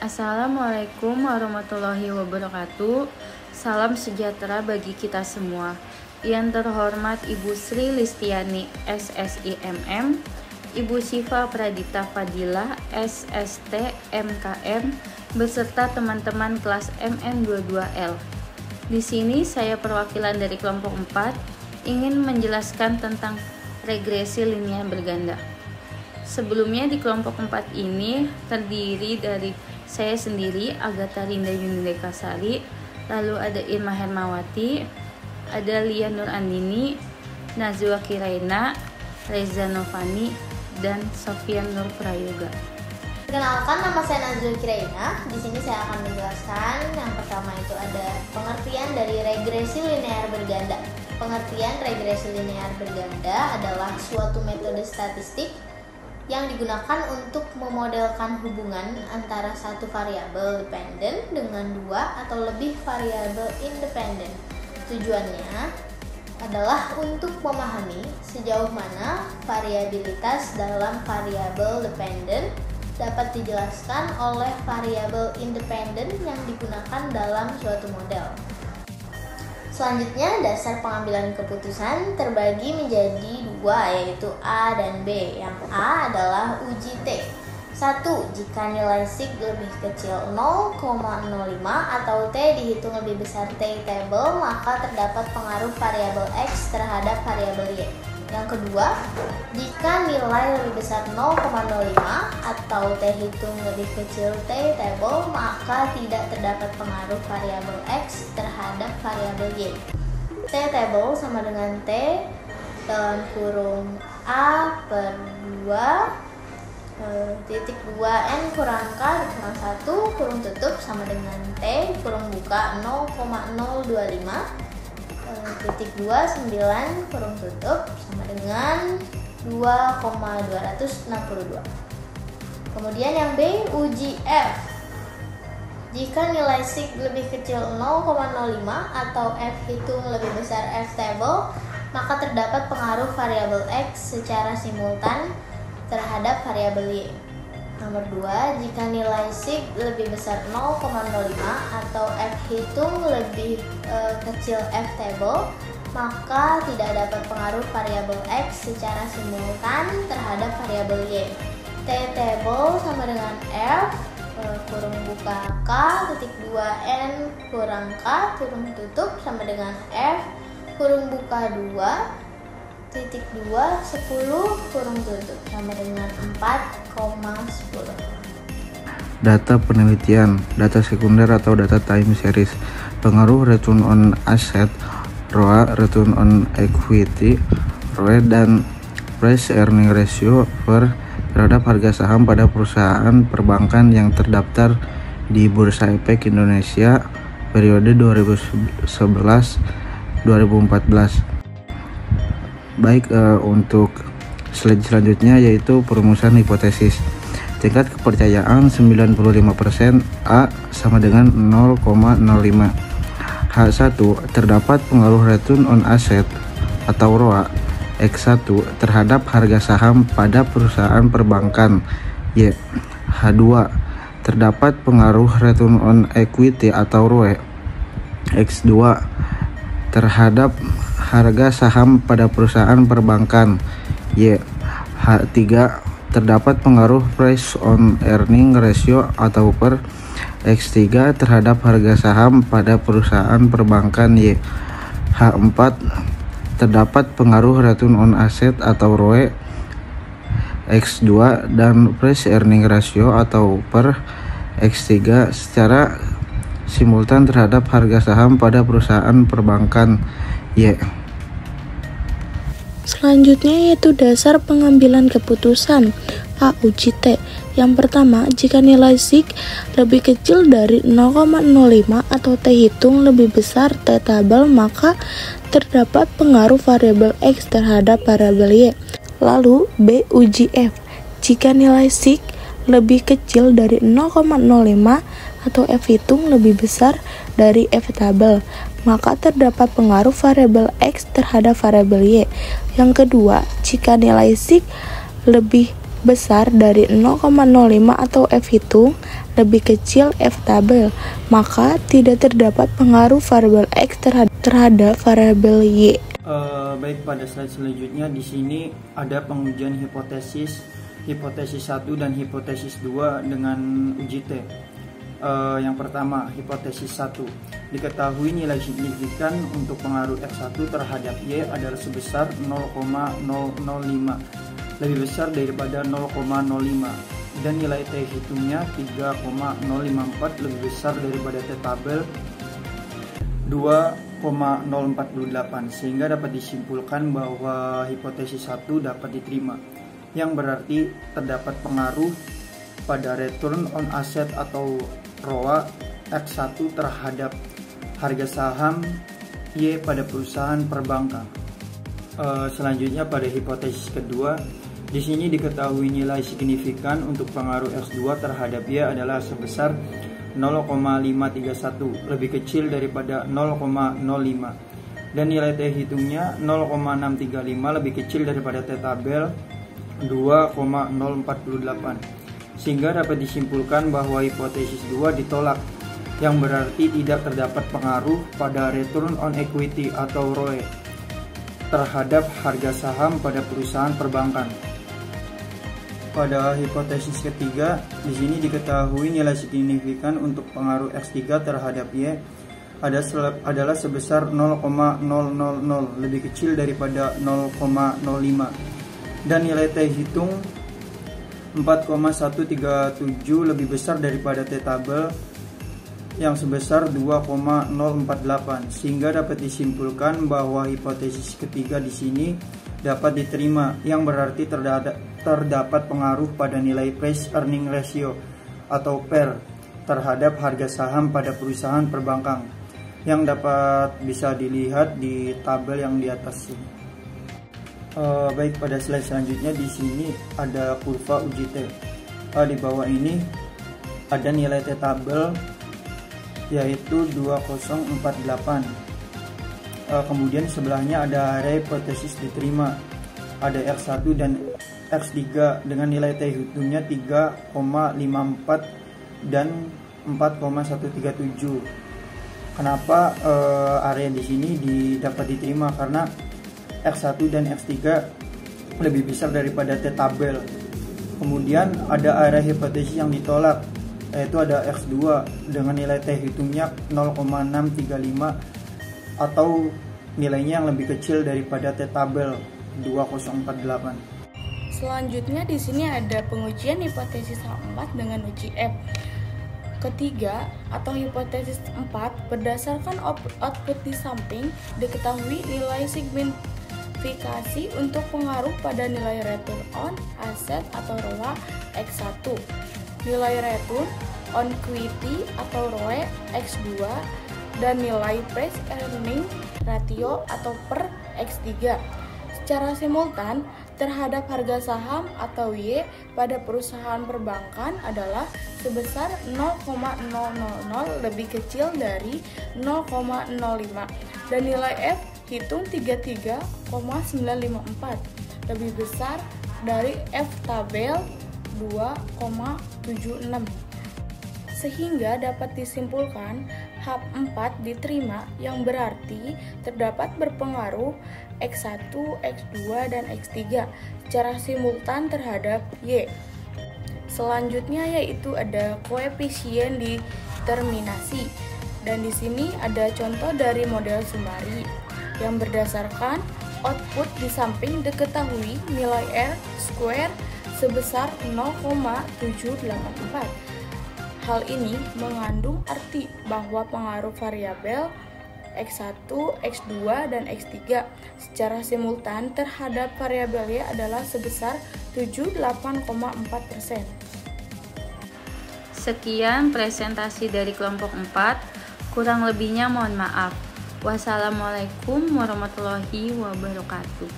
Assalamualaikum warahmatullahi wabarakatuh. Salam sejahtera bagi kita semua. Yang terhormat Ibu Sri Listiani SSIMM, Ibu Siva Pradita Fadilah SST MKM beserta teman-teman kelas MN22L. Di sini saya perwakilan dari kelompok 4 ingin menjelaskan tentang regresi linear berganda. Sebelumnya di kelompok 4 ini terdiri dari saya sendiri, Agatha Rinda Yunida Kasari, lalu ada Irma Hermawati, ada Lia Nur Andini, Nazwa Kiraina, Reza Novani, dan Sofian Nur Prayoga. Perkenalkan, nama saya Nazwa Kiraina. Di sini saya akan menjelaskan yang pertama itu ada pengertian dari regresi linear berganda. Pengertian regresi linear berganda adalah suatu metode statistik yang digunakan untuk memodelkan hubungan antara satu variabel dependen dengan dua atau lebih variabel independen. Tujuannya adalah untuk memahami sejauh mana variabilitas dalam variabel dependen dapat dijelaskan oleh variabel independen yang digunakan dalam suatu model. Selanjutnya, dasar pengambilan keputusan terbagi menjadi dua, yaitu A dan B. Yang A adalah uji T. 1. Jika nilai sig lebih kecil 0,05 atau T dihitung lebih besar T table, maka terdapat pengaruh variabel X terhadap variabel Y. Yang kedua, jika nilai lebih besar 0,05 atau T hitung lebih kecil T table, maka tidak terdapat pengaruh variabel X terhadap variabel Y. T table sama dengan T dalam kurung A per 2 titik 2 N kurang K kurang 1 kurung tutup sama dengan T kurung buka 0,025 titik 29 kurung tutup sama dengan 2,262. Kemudian yang B, uji F. Jika nilai sig lebih kecil 0,05 atau F hitung lebih besar F table, maka terdapat pengaruh variabel X secara simultan terhadap variabel Y. Nomor 2, jika nilai sig lebih besar 0,05 atau F hitung lebih kecil F table, maka tidak dapat pengaruh variabel X secara simultan terhadap variabel Y. T table sama dengan F kurung buka K titik 2 N kurang K kurung tutup sama dengan F kurung buka 2 titik 2 10 kurung tutup sama dengan 4,10. Data penelitian, data sekunder atau data time series. Pengaruh return on asset, ROA, return on equity, ROE, dan price earning ratio terhadap harga saham pada perusahaan perbankan yang terdaftar di Bursa Efek Indonesia periode 2011-2014. Baik, untuk slide selanjutnya yaitu perumusan hipotesis. Tingkat kepercayaan 95%, A sama dengan 0,05. H1, terdapat pengaruh return on asset atau ROA X1 terhadap harga saham pada perusahaan perbankan. Y. H2, terdapat pengaruh return on equity atau ROE X2 terhadap harga saham pada perusahaan perbankan. Y. H3, terdapat pengaruh price on earning ratio atau per X3 terhadap harga saham pada perusahaan perbankan. Y. H4, terdapat pengaruh return on asset atau ROE X2 dan price earning ratio atau per X3 secara simultan terhadap harga saham pada perusahaan perbankan. Y. Selanjutnya yaitu dasar pengambilan keputusan. A. Uji T. Yang pertama, jika nilai sig lebih kecil dari 0,05 atau T hitung lebih besar T tabel, maka terdapat pengaruh variabel X terhadap variabel Y. Lalu B. Uji F. Jika nilai sig lebih kecil dari 0,05 atau F hitung lebih besar dari F tabel, maka terdapat pengaruh variabel X terhadap variabel Y. Yang kedua, jika nilai sig lebih besar dari 0,05 atau F hitung lebih kecil F tabel, maka tidak terdapat pengaruh variabel X terhadap variabel Y. Baik, pada slide selanjutnya di sini ada pengujian hipotesis 1 dan hipotesis 2 dengan uji T. Yang pertama, hipotesis 1. Diketahui nilai signifikan untuk pengaruh X1 terhadap Y adalah sebesar 0,005, lebih besar daripada 0,05, dan nilai T hitungnya 3,054, lebih besar daripada T tabel 2,048, sehingga dapat disimpulkan bahwa hipotesis 1 dapat diterima, yang berarti terdapat pengaruh pada return on asset atau ROA X1 terhadap harga saham Y pada perusahaan perbankan. Selanjutnya pada hipotesis kedua, di sini diketahui nilai signifikan untuk pengaruh X2 terhadap Y adalah sebesar 0,531, lebih kecil daripada 0,05, dan nilai T hitungnya 0,635, lebih kecil daripada T tabel 2,048, sehingga dapat disimpulkan bahwa hipotesis 2 ditolak, yang berarti tidak terdapat pengaruh pada return on equity atau ROE terhadap harga saham pada perusahaan perbankan. Pada hipotesis ketiga, di sini diketahui nilai signifikan untuk pengaruh X3 terhadap Y adalah sebesar 0,000, lebih kecil daripada 0,05, dan nilai T hitung 4,137, lebih besar daripada T tabel yang sebesar 2,048, sehingga dapat disimpulkan bahwa hipotesis ketiga di sini dapat diterima, yang berarti terdapat pengaruh pada nilai price earning ratio atau PER terhadap harga saham pada perusahaan perbankan, yang dapat bisa dilihat di tabel yang di atas ini. Baik, pada slide selanjutnya di sini ada kurva uji T. Di bawah ini ada nilai T tabel yaitu 2048. Kemudian sebelahnya ada area hipotesis diterima, ada X1 dan X3 dengan nilai T hitungnya 3,54 dan 4,137. Kenapa area di sini dapat diterima? Karena X1 dan X3 lebih besar daripada T tabel. Kemudian ada area hipotesis yang ditolak, yaitu ada X2 dengan nilai T hitungnya 0,635 atau nilainya yang lebih kecil daripada T tabel 2048. Selanjutnya di sini ada pengujian hipotesis 4 dengan uji F. Ketiga atau hipotesis 4, berdasarkan output di samping diketahui nilai signifikasi untuk pengaruh pada nilai return on asset atau ROA X1, nilai return on equity atau ROE X2, dan nilai price earning ratio atau per X3 secara simultan terhadap harga saham atau Y pada perusahaan perbankan adalah sebesar 0,000, lebih kecil dari 0,05, dan nilai F hitung 33,954, lebih besar dari F tabel 2,76, sehingga dapat disimpulkan H4 diterima, yang berarti terdapat berpengaruh X1, X2, dan X3 secara simultan terhadap Y. Selanjutnya yaitu ada koefisien determinasi, dan di sini ada contoh dari model Sumari yang berdasarkan output di samping diketahui nilai R square sebesar 0,784. Hal ini mengandung arti bahwa pengaruh variabel X1, X2, dan X3 secara simultan terhadap variabel Y adalah sebesar 78,4%. Sekian presentasi dari kelompok 4, kurang lebihnya mohon maaf. Wassalamualaikum warahmatullahi wabarakatuh.